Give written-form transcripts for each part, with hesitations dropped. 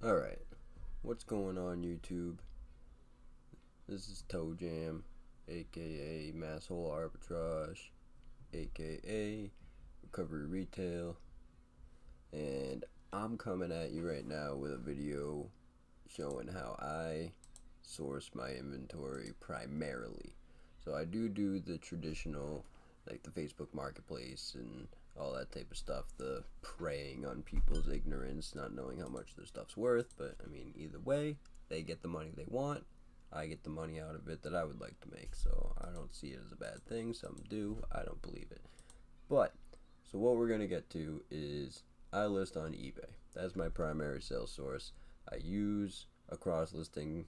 Alright, what's going on YouTube? This is Toe Jam, aka Masshole Arbitrage, aka Recovery Retail, and I'm coming at you right now with a video showing how I source my inventory primarily. So I do the traditional, like the Facebook Marketplace and all that type of stuff, the preying on people's ignorance, not knowing how much their stuff's worth. But I mean, either way, they get the money they want, I get the money out of it that I would like to make. So I don't see it as a bad thing. Some do, I don't believe it. But so what we're gonna get to is I list on eBay. That's my primary sales source. I use a cross listing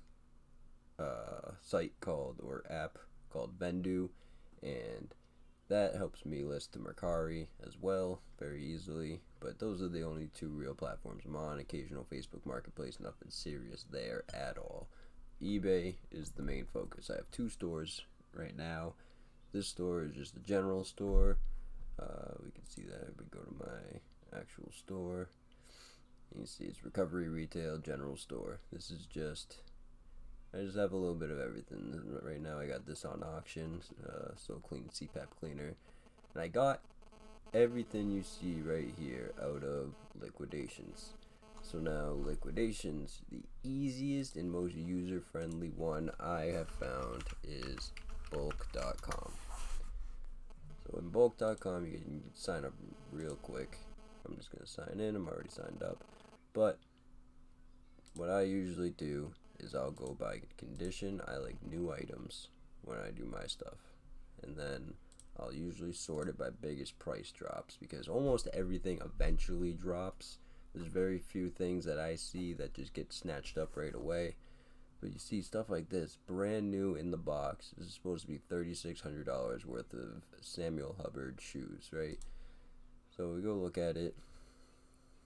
site called, or app called Vendu, and that helps me list to Mercari as well very easily. But those are the only two real platforms I'm on. Occasional Facebook Marketplace, nothing serious there at all. eBay is the main focus. I have two stores right now. This store is just a general store. We can see that if we go to my actual store. You can see it's Recovery Retail General Store. This is just, I just have a little bit of everything. Right now I got this on auction, So Clean CPAP cleaner. And I got everything you see right here out of Liquidations. So now Liquidations, the easiest and most user-friendly one I have found is bulk.com. So in bulk.com you can sign up real quick. I'm just going to sign in. I'm already signed up. But what I usually do is I'll go by condition. I like new items when I do my stuff. And then I'll usually sort it by biggest price drops, because almost everything eventually drops. There's very few things that I see that just get snatched up right away. But you see stuff like this, brand new in the box. This is supposed to be $3,600 worth of Samuel Hubbard shoes, right? So we go look at it.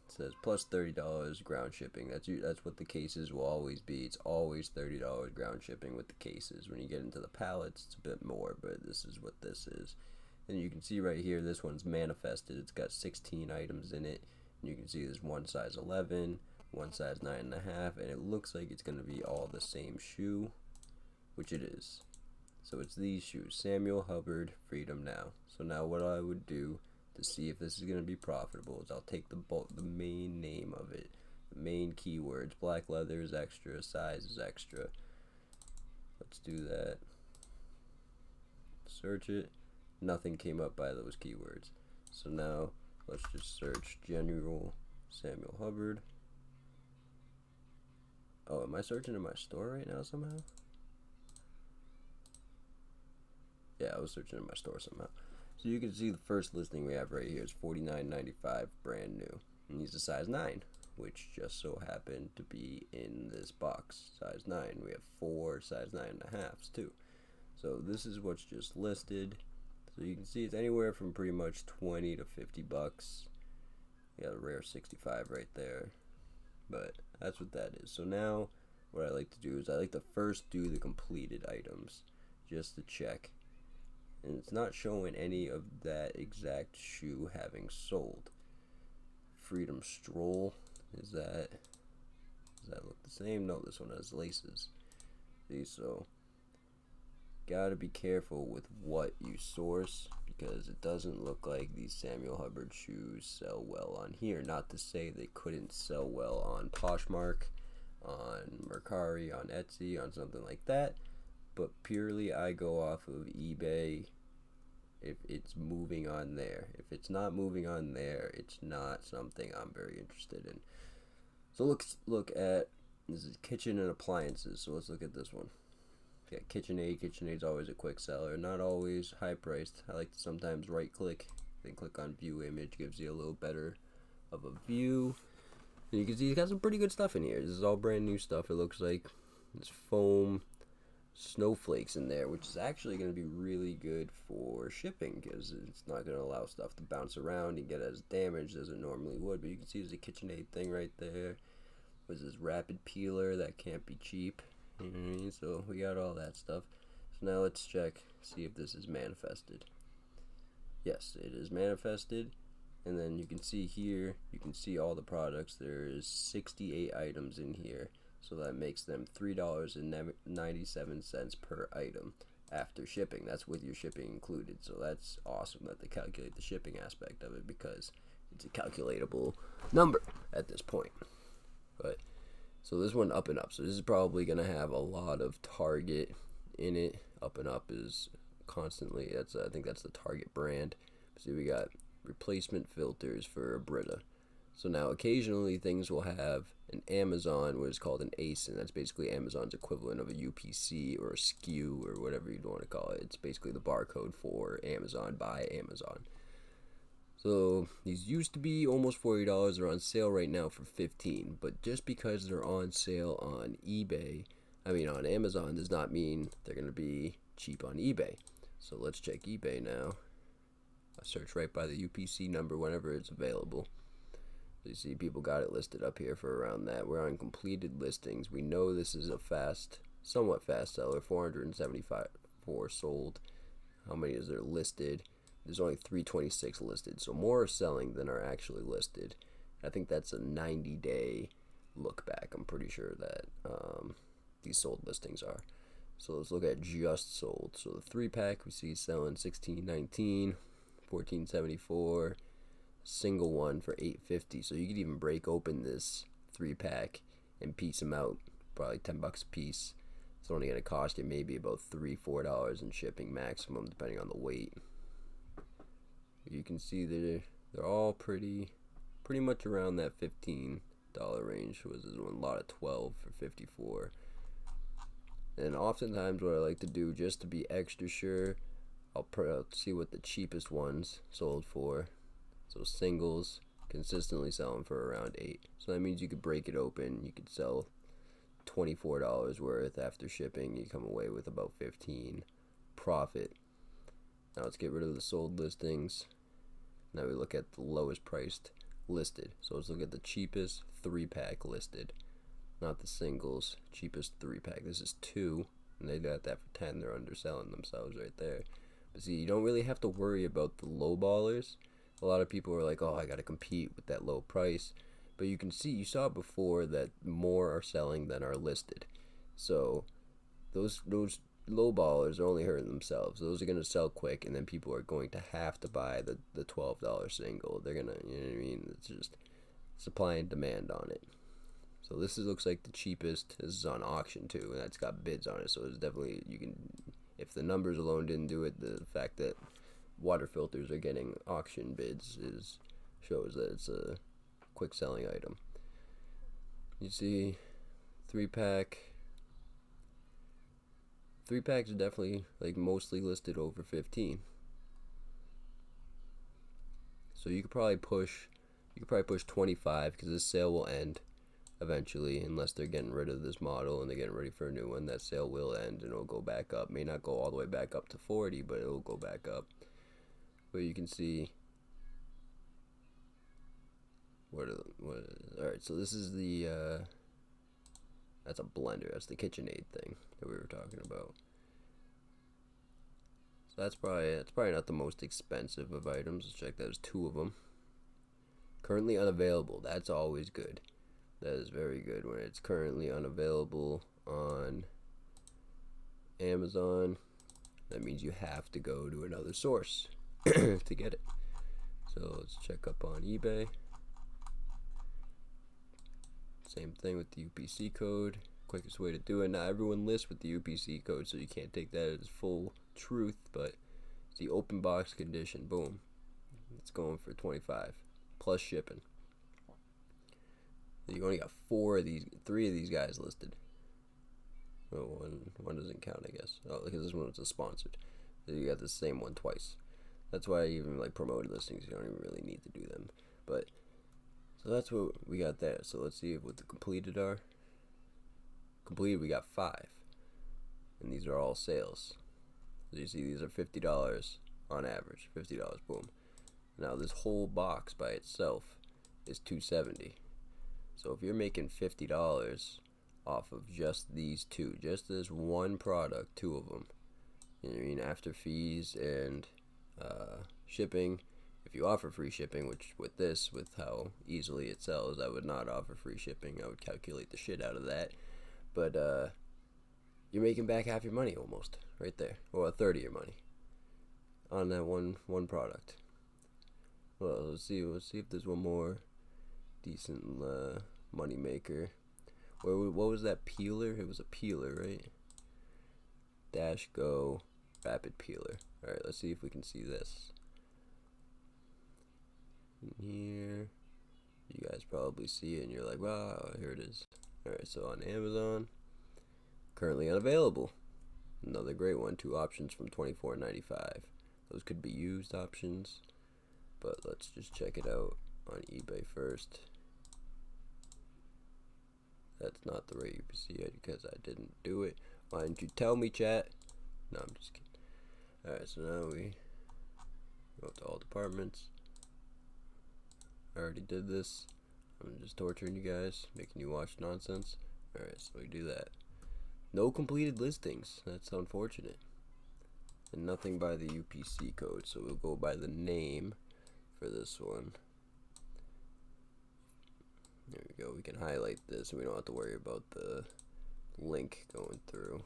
It says plus $30 ground shipping. That's what the cases will always be. It's always $30 ground shipping with the cases. When you get into the pallets, it's a bit more, but this is what this is. And you can see right here, this one's manifested. It's got 16 items in it. And you can see there's one size 11, one size 9.5, and it looks like it's going to be all the same shoe, which it is. So it's these shoes, Samuel Hubbard Freedom Now. So now what I would do to see if this is going to be profitable is I'll take the main name of it, the main keywords. Black leather is extra, size is extra. Let's do that. Search it. Nothing came up by those keywords. So now let's just search general Samuel Hubbard. Oh, am I searching in my store right now somehow? Yeah, I was searching in my store somehow. So you can see the first listing we have right here is $49.95 brand new. And he's a size 9, which just so happened to be in this box. Size 9. We have 4 size 9.5s too. So this is what's just listed. So you can see it's anywhere from pretty much 20 to 50 bucks. You got a rare 65 right there. But that's what that is. So now what I like to do is I like to first do the completed items just to check. And it's not showing any of that exact shoe having sold. Freedom Stroll, does that look the same? No, this one has laces. See, so gotta be careful with what you source, because it doesn't look like these Samuel Hubbard shoes sell well on here. Not to say they couldn't sell well on Poshmark, on Mercari, on Etsy, on something like that. But purely I go off of eBay if it's moving on there. If it's not moving on there, it's not something I'm very interested in. So let's look at, this is kitchen and appliances, so let's look at this one. Yeah, KitchenAid. KitchenAid's always a quick seller. Not always high priced. I like to sometimes right click, then click on view image, gives you a little better of a view. And you can see he's got some pretty good stuff in here. This is all brand new stuff. It looks like there's foam snowflakes in there, which is actually going to be really good for shipping, because it's not going to allow stuff to bounce around and get as damaged as it normally would. But you can see there's a KitchenAid thing right there. There's this rapid peeler that can't be cheap. So we got all that stuff. So now let's check, see if this is manifested. Yes, it is manifested. And then you can see here, you can see all the products. There is 68 items in here, so that makes them $3.97 per item after shipping. That's with your shipping included, so that's awesome that they calculate the shipping aspect of it, because it's a calculatable number at this point. But so this one, Up and Up, so this is probably going to have a lot of Target in it. Up and Up is constantly, I think that's the Target brand. See, we got replacement filters for Brita. So now occasionally things will have an Amazon, what is called an ASIN. That's basically Amazon's equivalent of a UPC or a SKU or whatever you'd want to call it. It's basically the barcode for Amazon by Amazon. So these used to be almost $40. They're on sale right now for $15. But just because they're on sale on on Amazon, does not mean they're going to be cheap on eBay. So let's check eBay now. I search right by the UPC number whenever it's available. So you see people got it listed up here for around that. We're on completed listings. We know this is a somewhat fast seller. 474 sold. How many is there listed? There's only 326 listed. So more are selling than are actually listed. I think that's a 90-day look back. I'm pretty sure that these sold listings are. So let's look at just sold. So the 3-pack we see selling $16.19, $14.74, single one for $8.50. So you could even break open this 3-pack and piece them out, probably $10 a piece. It's only going to cost you maybe about $3-4 in shipping maximum, depending on the weight. You can see they're all pretty much around that $15 range. Was this one? A lot of 12 for $54. And oftentimes what I like to do, just to be extra sure, I'll see what the cheapest ones sold for. So singles consistently selling for around $8. So that means you could break it open. You could sell $24 worth after shipping. You come away with about $15 profit. Now let's get rid of the sold listings. Now we look at the lowest priced listed. So let's look at the cheapest 3-pack listed. Not the singles, cheapest 3-pack. This is 2, and they got that for 10. They're underselling themselves right there. But see, you don't really have to worry about the low ballers. A lot of people are like, oh, I got to compete with that low price. But you can see, you saw before that more are selling than are listed. So those low ballers are only hurting themselves. Those are going to sell quick, and then people are going to have to buy the $12 single. They're going to, you know what I mean? It's just supply and demand on it. So this looks like the cheapest. This is on auction too, and that's got bids on it. So it's definitely, you can, if the numbers alone didn't do it, the fact that water filters are getting auction bids shows that it's a quick selling item. You see, 3-pack. 3-packs are definitely like mostly listed over 15. So you could probably push 25, because this sale will end eventually, unless they're getting rid of this model and they're getting ready for a new one. That sale will end and it'll go back up. May not go all the way back up to 40, but it'll go back up. But you can see alright, so this is the that's a blender. That's the KitchenAid thing that we were talking about. So that's probably not the most expensive of items. Let's check. There's 2 of them. Currently unavailable. That's always good. That is very good when it's currently unavailable on Amazon. That means you have to go to another source to get it. So let's check up on eBay. Same thing with the UPC code. Quickest way to do it. Not everyone lists with the UPC code, so you can't take that as full truth, but it's the open box condition. Boom. It's going for $25 plus shipping. You only got 3 of these guys listed. Oh, one doesn't count, I guess. Oh, because this one was a sponsored. So you got the same one twice. That's why I even like promoted listings. You don't even really need to do them. But so that's what we got there. So let's see what the completed are. Completed, we got 5, and these are all sales. So you see, these are $50 on average. $50, boom. Now this whole box by itself is $270. So if you're making $50 off of just these 2, just this one product, 2 of them, you know what I mean, after fees and shipping, if you offer free shipping, which with this, with how easily it sells, I would not offer free shipping. I would calculate the shit out of that. But you're making back half your money almost right there, or a third of your money on that one product. Well, let's see if there's one more decent money maker. What was that peeler? It was a peeler, right? Dash Go Rapid Peeler. All right, let's see if we can see this. In here, you guys probably see it, and you're like, wow, here it is. All right, so on Amazon, currently unavailable. Another great one. 2 options from $24.95. Those could be used options, but let's just check it out on eBay first. That's not the right UPC because I didn't do it. Why didn't you tell me, chat? No, I'm just kidding. Alright, so now we go to all departments. I already did this. I'm just torturing you guys, making you watch nonsense. Alright, so we do that. No completed listings. That's unfortunate. And nothing by the UPC code, so we'll go by the name for this one. There we go. We can highlight this and we don't have to worry about the link going through.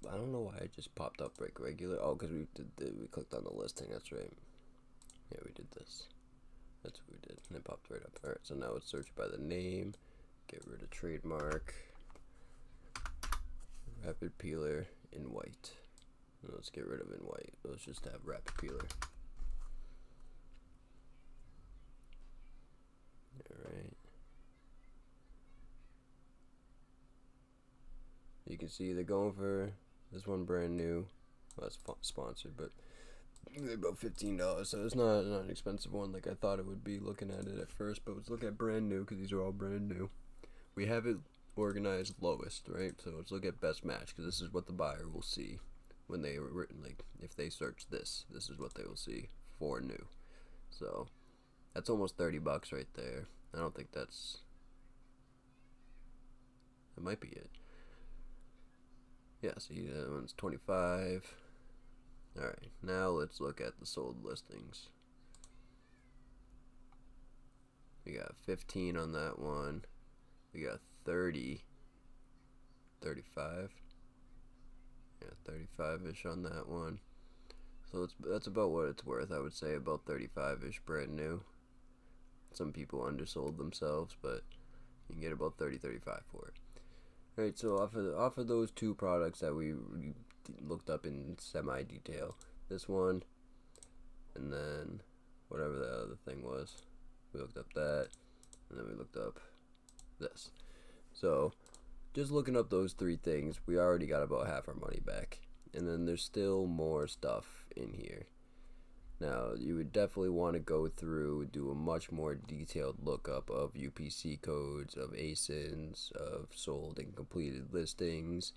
I don't know why it just popped up like regular. Oh, because we clicked on the listing. That's right. Yeah, we did this. That's what we did. And it popped right up. Alright, so now it's search by the name. Get rid of trademark. Rapid Peeler in white. Let's get rid of in white. Let's just have Rapid Peeler. Alright. You can see they're going for this one brand new. Well, it's sponsored, but they're about $15, so it's not an expensive one like I thought it would be looking at it at first. But let's look at brand new because these are all brand new. We have it organized lowest, right? So let's look at best match because this is what the buyer will see when they were written. Like if they search this is what they will see for new. So that's almost $30 right there. I don't think that might be it. Yeah, see that one's 25. Alright, now let's look at the sold listings. We got 15 on that one. We got 30. 35. Yeah, 35-ish on that one. So that's about what it's worth, I would say, about 35-ish brand new. Some people undersold themselves, but you can get about 30-35 for it. Alright, so off of those 2 products that we looked up in semi-detail, this one, and then whatever the other thing was, we looked up that, and then we looked up this. So, just looking up those 3 things, we already got about half our money back, and then there's still more stuff in here. Now, you would definitely want to go through, do a much more detailed lookup of UPC codes, of ASINs, of sold and completed listings.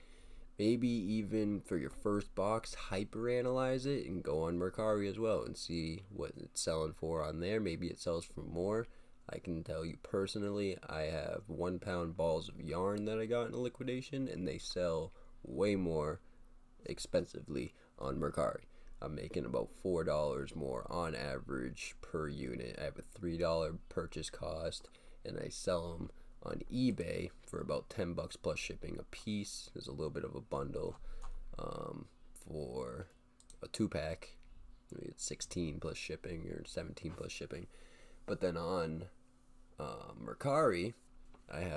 Maybe even for your first box, hyper-analyze it and go on Mercari as well and see what it's selling for on there. Maybe it sells for more. I can tell you personally, I have 1 pound balls of yarn that I got in a liquidation, and they sell way more expensively on Mercari. I'm making about $4 more on average per unit. I have a $3 purchase cost, and I sell them on eBay for about $10 plus shipping a piece. There's a little bit of a bundle for a 2-pack. Maybe it's 16 plus shipping or 17 plus shipping. But then on Mercari, I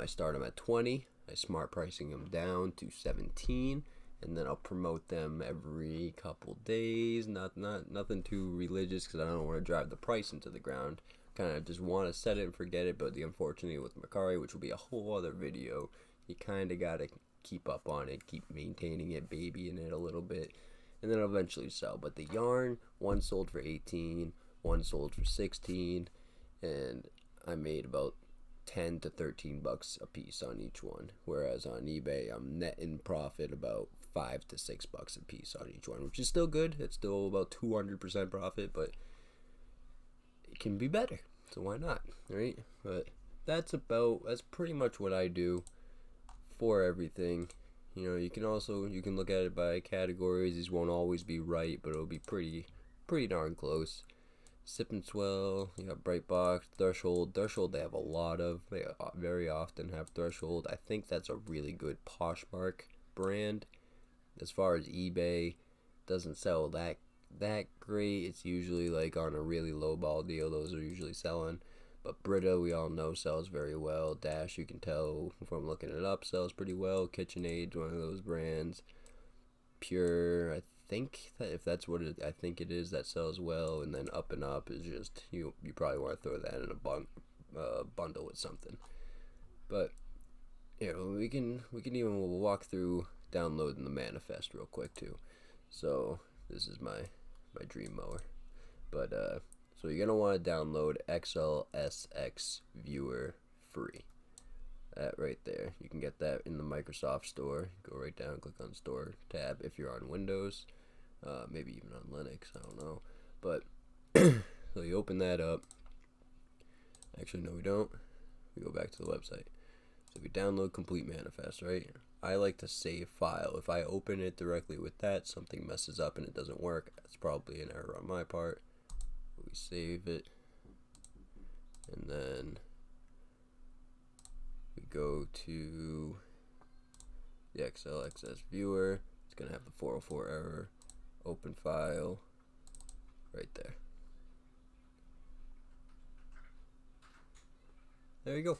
start them at 20. I smart pricing them down to 17. And then I'll promote them every couple days. Nothing too religious because I don't want to drive the price into the ground. Kind of just want to set it and forget it. But the unfortunately with Mercari, which will be a whole other video, you kind of got to keep up on it, keep maintaining it, babying it a little bit, and then it'll eventually sell. But the yarn, one sold for 18, one sold for 16, and I made about 10 to 13 bucks a piece on each one, whereas on eBay I'm netting profit about 5 to 6 bucks a piece on each one, which is still good. It's still about 200% profit, but it can be better. So why not, right? But that's pretty much what I do for everything. You know, you can look at it by categories. These won't always be right, but it'll be pretty darn close. Sip and Swell, you got Brightbox, Threshold. Threshold they have a lot of. They very often have Threshold. I think that's a really good Poshmark brand. As far as eBay, doesn't sell that great. It's usually like on a really low ball deal. Those are usually selling. But Brita, we all know, sells very well. Dash, you can tell from looking it up, sells pretty well. KitchenAid's one of those brands. Pure, I think that if that's what I think it is, that sells well. And then Up and Up is just you probably want to throw that in a bundle with something. But yeah, we can even we'll walk through downloading the manifest real quick too. So this is my dream mower, but so you're gonna want to download XLSX Viewer free. That right there, you can get that in the Microsoft Store. Go right down, click on Store tab if you're on Windows, maybe even on Linux. I don't know, but so you open that up. Actually, no, we don't. We go back to the website. So we download complete manifest, right? I like to save file. If I open it directly with that, something messes up and it doesn't work. That's probably an error on my part. We save it, and then we go to the XLXS viewer. It's gonna have the 404 error. Open file, right there. There you go.